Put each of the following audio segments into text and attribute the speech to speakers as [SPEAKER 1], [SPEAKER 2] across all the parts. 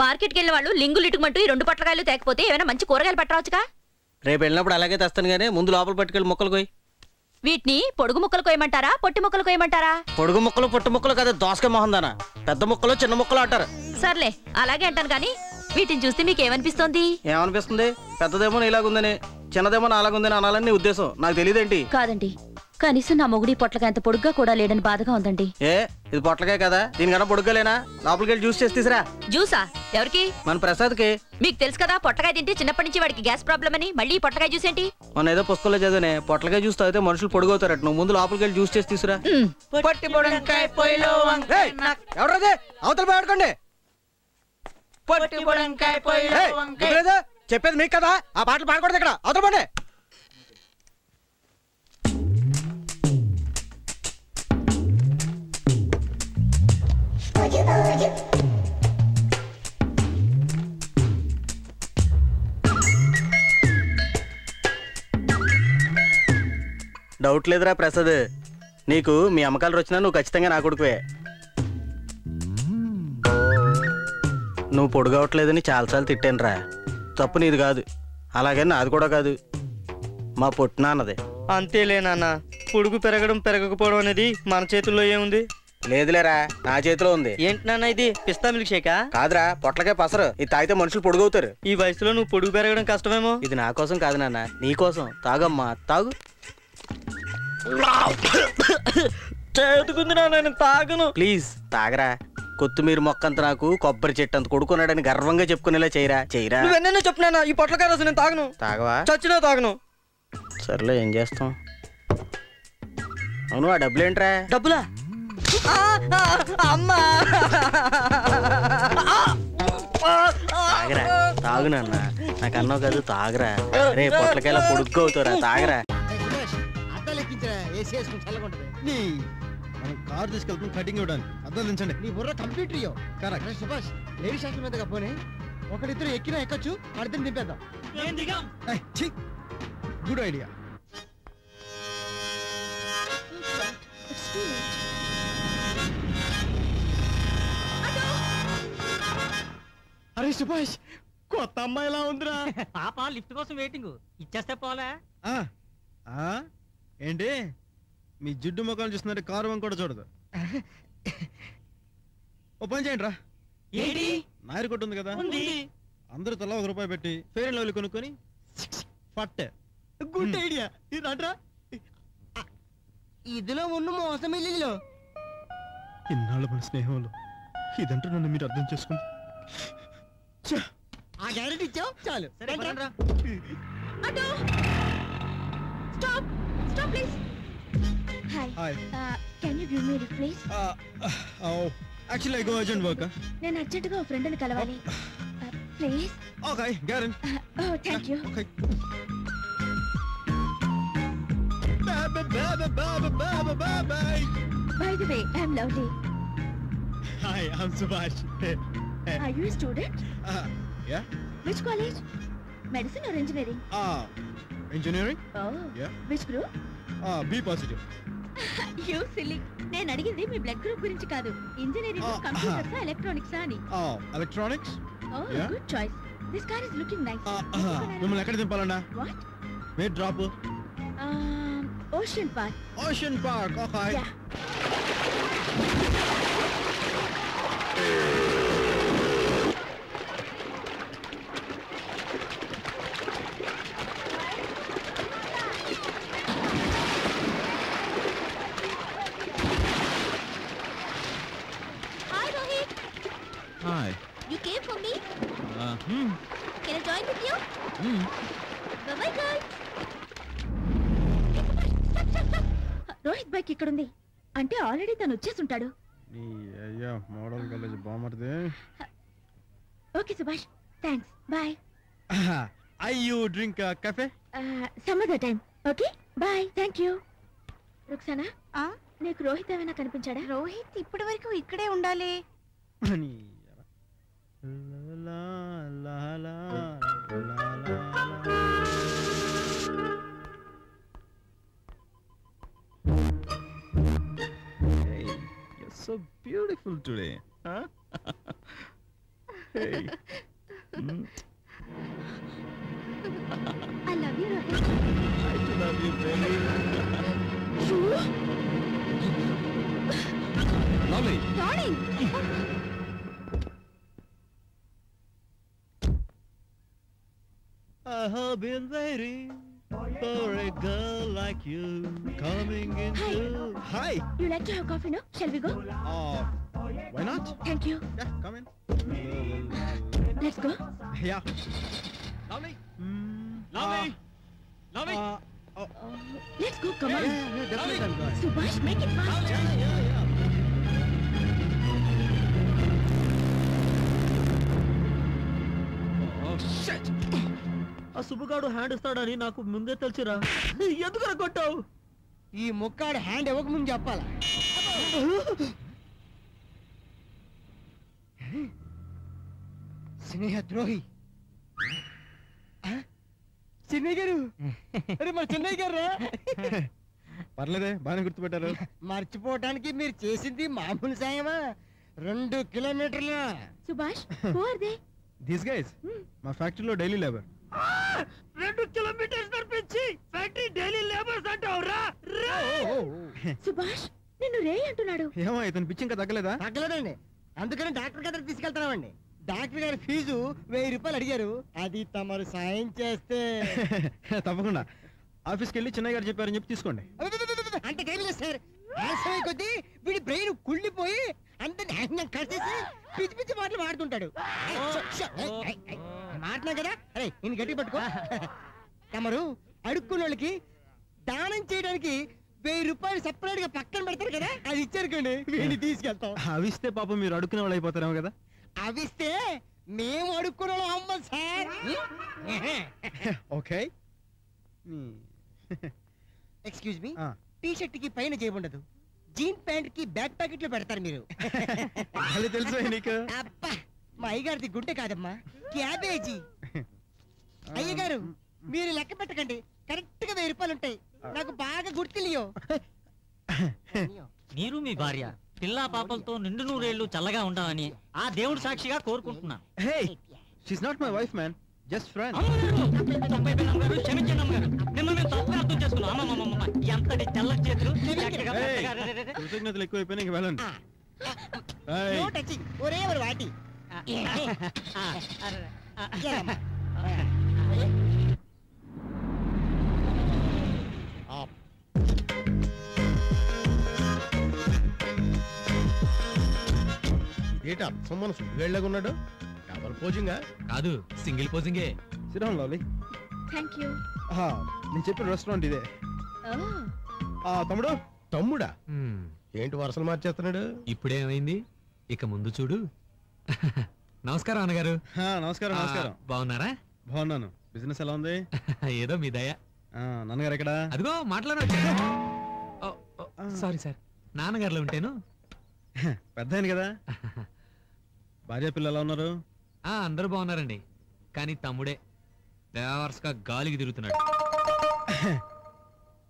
[SPEAKER 1] మార్కెట్కి వెళ్ళిన వాళ్ళు లింగులు ఇటుమంటూ ఈ 2 పొట్లకాయలు తేకపోతే ఏమైనా మంచి కూరగాయలు పట్టరావచ్చుగా.
[SPEAKER 2] రేపు వెళ్ళినప్పుడు అలాగే తెస్తాను గానీ ముందు లోపల పట్టుకెళ్ళి ముక్కలు కోయి.
[SPEAKER 1] వీటిని పొడుగు ముక్కలు కోయమంటారా పొట్టి ముక్కలు కోయమంటారా?
[SPEAKER 2] పొడుగు ముక్కలు పొట్టు ముక్కలు కదా దోసకాయ మొహం దానా. పెద్ద ముక్కలు చిన్న ముక్కలు అంటారు.
[SPEAKER 1] సర్లే అలాగే అంటాను కానీ వీటిని చూస్తే మీకేమనిపిస్తోంది?
[SPEAKER 2] ఏమనిపిస్తుంది? పెద్దదేమో నీలాగుందని, చిన్నదేమో నాలాగుందని అనాలని నీ ఉద్దేశం. నాకు తెలియదేంటి?
[SPEAKER 1] కాదండి, కనీసం నా మొగుడి పొట్లకాయ అంత పొడుగ్గా కూడా లేడని బాధగా ఉందండి.
[SPEAKER 2] ఏ ఇది పొట్లకాయ కదా, దీనికన్నా పొడుగ్గాలేనా? లోపలికి వెళ్ళి జ్యూస్ చేసి తీసురా.
[SPEAKER 1] జ్యూసా? ఎవరికి?
[SPEAKER 2] మన ప్రసాద్కి.
[SPEAKER 1] మీకు తెలుసు కదా పొట్లకాయ తింటే చిన్నప్పటి నుంచి వాడికి గ్యాస్ ప్రాబ్లం అని. మళ్ళీ పొట్లకాయ జ్యూస్ ఏంటి?
[SPEAKER 2] మన ఏదో పుస్తకంలో చదివనే పొట్లకాయ జ్యూస్ తాగితే మనుషులు పొడుగవుతారట. నువ్వు ముందు లోపలికి వెళ్ళి జ్యూస్ చేసి తీసురా. ఎవడదే అవతల పోయాడుకోండి. చెప్పేది మీకు కదా, ఆ పాటలు పాడకూడదు ఇక్కడ. అవతల పండి. డౌట్ లేదురా ప్రసాద్, నీకు మీ అమ్మకాలు వచ్చినా నువ్వు ఖచ్చితంగా నా కొడుకువే. నువ్వు పొడుగవట్లేదని చాలాసార్లు తిట్టాను రా. తప్పు నీది కాదు, అలాగే నాది కూడా కాదు, మా పొట్టినాన్నది.
[SPEAKER 3] అంతేలే నాన్న, పొడుగు పెరగడం పెరగకపోవడం అనేది మన చేతుల్లో ఏముంది?
[SPEAKER 2] లేదులేరా, నా చేతిలో ఉంది.
[SPEAKER 3] ఏంటి నాన్న ఇది? పిస్తా మిల్క్ షేకా?
[SPEAKER 2] కాదురా, పొట్లకే పసరు. ఇది తాగితే మనుషులు పొడుగవుతారు.
[SPEAKER 3] ఈ వయసులో నువ్వు పొడుగు పెరగడం కష్టమేమో.
[SPEAKER 2] ఇది నా కోసం కాదు నాన్న, నీ కోసం. తాగమ్మా, తాగు.
[SPEAKER 3] చేతుకుంది నాన్న, నేను తాగను.
[SPEAKER 2] ప్లీజ్ తాగరా. కొత్తిమీర మొక్కంత నాకు కొబ్బరి చెట్టు అంత కొడుకున్నాడని గర్వంగా చెప్పుకునేలా చేయరా. చేయరా.
[SPEAKER 3] నువ్వెన్నో చెప్తున్నా, ఈ పొట్లకాయ రసం నేను తాగను.
[SPEAKER 2] తాగవా?
[SPEAKER 3] చచ్చినా తాగను.
[SPEAKER 2] సర్లే, ఏం చేస్తాం. అవును, ఆ డబ్బులు ఏంట్రా?
[SPEAKER 3] డబ్బులా? అమ్మా,
[SPEAKER 2] తాగరా, తాగు నాన్న. నాకు అన్నావు కాదు, తాగరా. రే పొట్లకాయలా పొడుగ్గా అవుతారా, తాగరా.
[SPEAKER 4] మనం కారు తీసుకెళ్తాం కటింగ్ ఇవ్వడానికి. అర్థం దించండి. నీ బుర్ర కంప్లీట్ ఇయ్యో. కరెక్ట్ సుభాష్, లేడీ శాస్త్రం మీదగా పోనీ ఒకరిద్దరు ఎక్కినా ఎక్కచ్చు, అర్థం దింపేద్దాం. Good idea. అరే సుభాష్, కొత్త అమ్మాయిలా ఉందిరా.
[SPEAKER 3] పాప లిఫ్ట్ కోసం వెయిటింగ్, ఇచ్చేస్తే పోలే.
[SPEAKER 4] ఏంటి మీ జిడ్డు ముఖాలు చూస్తున్నారు, కారు వంక కూడా చూడదు. ఓ పని చేయండి రా.
[SPEAKER 3] ఏంటి?
[SPEAKER 4] నాయర్ కొట్టు ఉంది కదా, అందరూ తలా ₹1 పెట్టి ఫెయిర్ అండ్ లవ్లీ కొనుక్కొని పట్టే. Good idea. ఇది రండ్రా.
[SPEAKER 3] ఇదిలో ఉన్న మోసం ఇల్లు.
[SPEAKER 4] ఇన్నాళ్ళ మన స్నేహంలో ఇదంటూ నన్ను మీరు అర్థం చేసుకుంది.
[SPEAKER 3] ఆ గ్యారెంటీ ఇచ్చావు చాలు.
[SPEAKER 1] Stop! Stop, please. Hi.
[SPEAKER 4] Hi.
[SPEAKER 1] Can you give me a lift, please?
[SPEAKER 4] Actually, I go urgent work.
[SPEAKER 1] నేను అర్జెంటుగా ఒక ఫ్రెండ్ని కలవాలి. Please.
[SPEAKER 4] Okay, get in.
[SPEAKER 1] Oh, thank you.
[SPEAKER 4] Okay.
[SPEAKER 1] By the way, I'm Lovely.
[SPEAKER 4] Hi, I'm Subhash.
[SPEAKER 1] Are you a student?
[SPEAKER 4] Yeah.
[SPEAKER 1] Which college? Medicine or engineering?
[SPEAKER 4] Engineering?
[SPEAKER 1] Oh.
[SPEAKER 4] Yeah.
[SPEAKER 1] Which group?
[SPEAKER 4] B positive.
[SPEAKER 1] You silly. నేను అడిగింది మీ blood group గురించి కాదు. Engineering, computers, electronics అని.
[SPEAKER 4] Electronics?
[SPEAKER 1] Oh,
[SPEAKER 4] Yeah.
[SPEAKER 1] good choice. This car is looking nice.
[SPEAKER 4] మిమ్మల్ని ఎక్కడ దింపాలన్నా?
[SPEAKER 1] What?
[SPEAKER 4] Where drop?
[SPEAKER 1] Ocean Park.
[SPEAKER 4] Ocean Park. Okay.
[SPEAKER 1] Yeah. Hi, Rohit.
[SPEAKER 4] Hi.
[SPEAKER 1] You came for me? Can I join with you? Bye-bye, girls. Rohit bike ఇక్కడ ఉంది అంటే already తను వచ్చేసి ఉంటాడు.
[SPEAKER 4] అయ్యా model college బామర్దే.
[SPEAKER 1] Okay Subhash, thanks, bye.
[SPEAKER 4] I you drink coffee
[SPEAKER 1] some other time. Okay bye, thank you. Ruksana, నీకు రోహిత్ ఏమైనా కనిపించాడా? రోహిత్ ఇప్పటి వరకు ఇక్కడే ఉండాలి.
[SPEAKER 4] So beautiful today, huh?
[SPEAKER 1] I love you, Rohit.
[SPEAKER 4] I do love you, baby. Lovely.
[SPEAKER 1] Darling.
[SPEAKER 4] I have been waiting for a girl like you coming into. Hi.
[SPEAKER 1] You like to have coffee, no? Shall we go?
[SPEAKER 4] Why not?
[SPEAKER 1] Thank you.
[SPEAKER 4] Yeah, come in.
[SPEAKER 1] Let's go.
[SPEAKER 4] Yeah. Lovely.
[SPEAKER 3] Lovely. Lovely.
[SPEAKER 1] Let's go. Come on.
[SPEAKER 4] Yeah, definitely I'm going.
[SPEAKER 1] Subhash, make it fast.
[SPEAKER 4] Yeah.
[SPEAKER 3] Oh shit. ఆ సుబ్బుగాడు hand ఇస్తాడని నాకు ముందే తెలిసిరా. ఎందుకు కొట్టావు?
[SPEAKER 4] ఈ ముక్కాడు hand ఇవ్వక ముందు చెప్పాలా? స్నేహ ద్రోహి. చెన్నై గారు, అరే మన చెన్నై గారు. పర్లేదే, బాగానే గుర్తుపెట్టారు. మర్చిపోవటానికి మీరు చేసింది మామూలు సాయమా? 2 కిలోమీటర్ల.
[SPEAKER 1] Subhash, who are they?
[SPEAKER 4] These guys మా ఫ్యాక్టరీలో డైలీ లేబర్.
[SPEAKER 3] 2 కిలోమీటర్స్ నడిపించి ఫ్యాక్టరీ డైలీ లేబర్స్ అంటావురా?
[SPEAKER 1] Subhash, నిన్ను రే అంటున్నాడు.
[SPEAKER 4] ఏమో ఇతను పిచ్చి ఇంకా తగ్గలేదా? తగ్గలేదండి, అందుకని డాక్టర్ దగ్గర తీసుకెళ్తున్నామండి. డాక్టర్ గారి ఫీజు 1000 రూపాయలు అడిగారు. అది తమరు సాయం చేస్తే. తప్పకుండా ఆఫీస్కి వెళ్ళి చిన్నయ్య గారు చెప్పారని చెప్పి తీసుకోండి. అంటే సార్, ఆలస్యమై కొద్దీ వీడి బ్రెయిన్ కుళ్ళిపోయి అందరిని కలిసేసి పిచ్చి పిచ్చి మాటలు మాడుతుంటాడు. మాట్లాడు కదా, అరే నేను గట్టి పట్టుకో. తమరు అడుక్కున్న వాళ్ళకి దానం చేయడానికి 1000 రూపాయలు సెపరేట్ గా పక్కన పెడతారు కదా, అది ఇచ్చారుకోండి, వీడిని తీసుకెళ్తాం. అవిస్తే పాపం మీరు అడుక్కునే వాళ్ళు అయిపోతారేమో కదా. అవిస్తే మేము అడుక్కునే వాళ్ళం అమ్మ sir. Okay. Excuse me, T shirt కి పైన చేయబఉండదు, జీన్ ప్యాంట్ కి బ్యాక్ ప్యాకెట్ లో పెడతారు మీరు. తెలుసు నీకు. అబ్బా, మా అయ్యగారిది గుడ్డే కాదమ్మా, క్యాబేజీ. అయ్యగారు మీరు లెక్క పెట్టకండి, కరెక్ట్ గా 1000 రూపాయలు ఉంటాయి. నాకు బాగా గుర్తులియో.
[SPEAKER 5] మీరు మీ భార్య పిల్లా పాపలతో నిండు నూరేళ్లు చల్లగా ఉండాలని ఆ దేవుడు సాక్షిగా కోరుకుంటున్నాను.
[SPEAKER 4] Hey, she's not my wife, man. Just friend.
[SPEAKER 5] క్షమించండి అమ్మగారు, మిమ్మల్ని తప్పుగా అర్థం చేసుకున్నాం. అమ్మమ్మమ్మ, ఎంతటి తెల్ల చేతులు.
[SPEAKER 4] కృతజ్ఞతలు ఎక్కువైపోయినా ఇంక వెళ్ళండి. ఒరే ఒక వాటి. ఏటా సొమ్మను వెళ్ళగున్నాడు. డబల్ పోజింగా
[SPEAKER 6] కాదు, సింగిల్ పోజింగే.
[SPEAKER 4] సిరాం లవ్లీ.
[SPEAKER 1] Thank you.
[SPEAKER 4] నేను చెప్పిన రెస్టారెంట్ ఇదే. తమ్ముడు. తమ్ముడా? ఏంటి వరుసలు మార్చేస్తున్నాడు?
[SPEAKER 6] ఇప్పుడేమైంది, ఇక ముందు చూడు. నమస్కారం అన్నగారు.
[SPEAKER 4] నమస్కారం. నమస్కారం.
[SPEAKER 6] బాగున్నారా?
[SPEAKER 4] బాగున్నాను. బిజినెస్ ఎలా ఉంది?
[SPEAKER 6] ఏదో మీ దయ.
[SPEAKER 4] నాన్నగారు ఎక్కడా?
[SPEAKER 6] అదిగో మాట్లాడ. సారీ సార్, నాన్నగారులో ఉంటాను.
[SPEAKER 4] పెద్ద ఆయన కదా. భార్య పిల్లలు ఎలా ఉన్నారు?
[SPEAKER 6] అందరూ బాగున్నారండి, కానీ తమ్ముడే గా గాలికి తిరుగుతున్నాడు.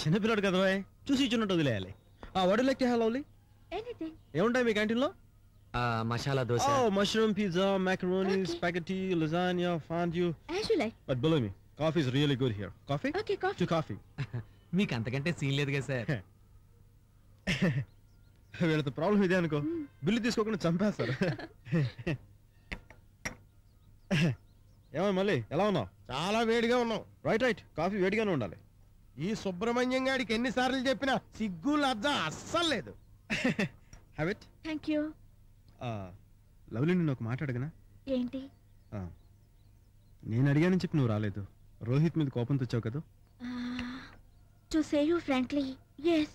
[SPEAKER 4] చిన్నపిల్లడు కదా, చూసి ఇచ్చినట్టు వదిలేయాలి. వాడు like to have lovely.
[SPEAKER 1] Anything.
[SPEAKER 4] ఏముంటాయి మీ క్యాంటీన్ లో?
[SPEAKER 6] Masala dosa,
[SPEAKER 4] mushroom pizza, macaroni, spaghetti, lasagna, fondue.
[SPEAKER 1] As you like.
[SPEAKER 4] But believe me, coffee is really good here. Coffee?
[SPEAKER 1] Okay, coffee.
[SPEAKER 4] To coffee.
[SPEAKER 6] మీకు అంతకంటే సీన్ లేదు కదా సార్.
[SPEAKER 4] వీళ్ళతో ప్రాబ్లం ఇదే అనుకో, bill తీసుకోకుండా చంపేస్తారు. ఏమో మళ్ళీ ఎలా ఉన్నావు? చాలా వేడిగా ఉన్నావు. రైట్, కాఫీ వేడిగానే ఉండాలి. ఈ సుబ్రహ్మణ్యం గారికి ఎన్నిసార్లు చెప్పినా సిగ్గు లజ్జ అస్సలు లేదు. Have it.
[SPEAKER 1] Thank you.
[SPEAKER 4] Lovely, నిన్ను ఒక మాట అడగనా?
[SPEAKER 1] ఏంటి?
[SPEAKER 4] నేను అడిగానని చెప్పి నువ్వు రాలేదు. రోహిత్ మీద కోపంతో వచ్చావు కదా.
[SPEAKER 1] To say you frankly, yes.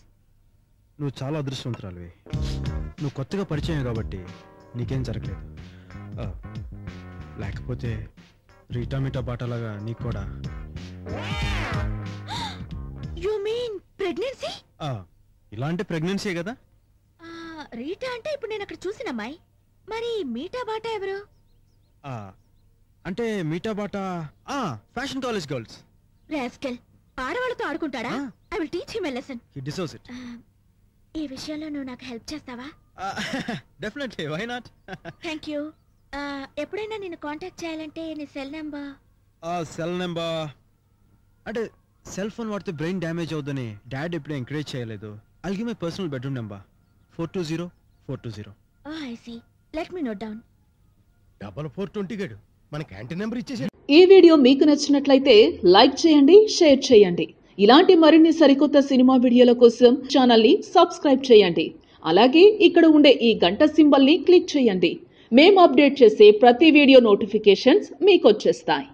[SPEAKER 4] నువ్వు చాలా అదృష్టవంతురాలివి. నువ్వు కొత్తగా పరిచయం కాబట్టి నీకేం జరగలేదు. లేకపోతే రీటా మీటా బాటలాగా నీకు కూడా.
[SPEAKER 1] You mean pregnancy?
[SPEAKER 4] ఇలాంటి ప్రెగ్నెన్సీ కదా.
[SPEAKER 1] రీటా అంటే ఇప్పుడు నేను అక్కడ చూసిన అమ్మాయి. మరి మీటా బాటా ఎవరు?
[SPEAKER 4] అంటే మీటా బాటా ఫ్యాషన్ కాలేజ్ గర్ల్స్.
[SPEAKER 1] రాస్కెల్, ఆడవాళ్ళతో ఆడుకుంటాడా? I will teach him a lesson.
[SPEAKER 4] He deserves it.
[SPEAKER 1] ఈ విషయంలో నువ్వు నాకు హెల్ప్ చేస్తావా?
[SPEAKER 4] Definitely, why not?
[SPEAKER 1] Thank you. ఎప్పుడైనా నేను కాంటాక్ట్ చేయాలంటే నీ సెల్ నెంబర్?
[SPEAKER 4] సెల్ నెంబర్ అంటే సెల్ ఫోన్ వాడితే బ్రెయిన్ డ్యామేజ్ అవుతుందని డాడ్ ఎప్పుడు ఎంకరేజ్ చేయలేదు. I give my personal bedroom number 420-420.
[SPEAKER 1] I see. Let me note down.
[SPEAKER 7] 4420 గడు మన క్యాంటీన్ నెంబర్ ఇచ్చేసి.
[SPEAKER 8] ఈ వీడియో మీకు నచ్చినట్లయితే లైక్ చేయండి, షేర్ చేయండి. ఇలాంటి మరిన్ని సరికొత్త సినిమా వీడియోల కోసం ఛానల్ని సబ్స్క్రైబ్ చేయండి. అలాగే ఇక్కడ ఉండే ఈ గంట సింబల్ని క్లిక్ చేయండి. మేము అప్డేట్ చేసే ప్రతి వీడియో నోటిఫికేషన్స్ మీకు వచ్చేస్తాయి.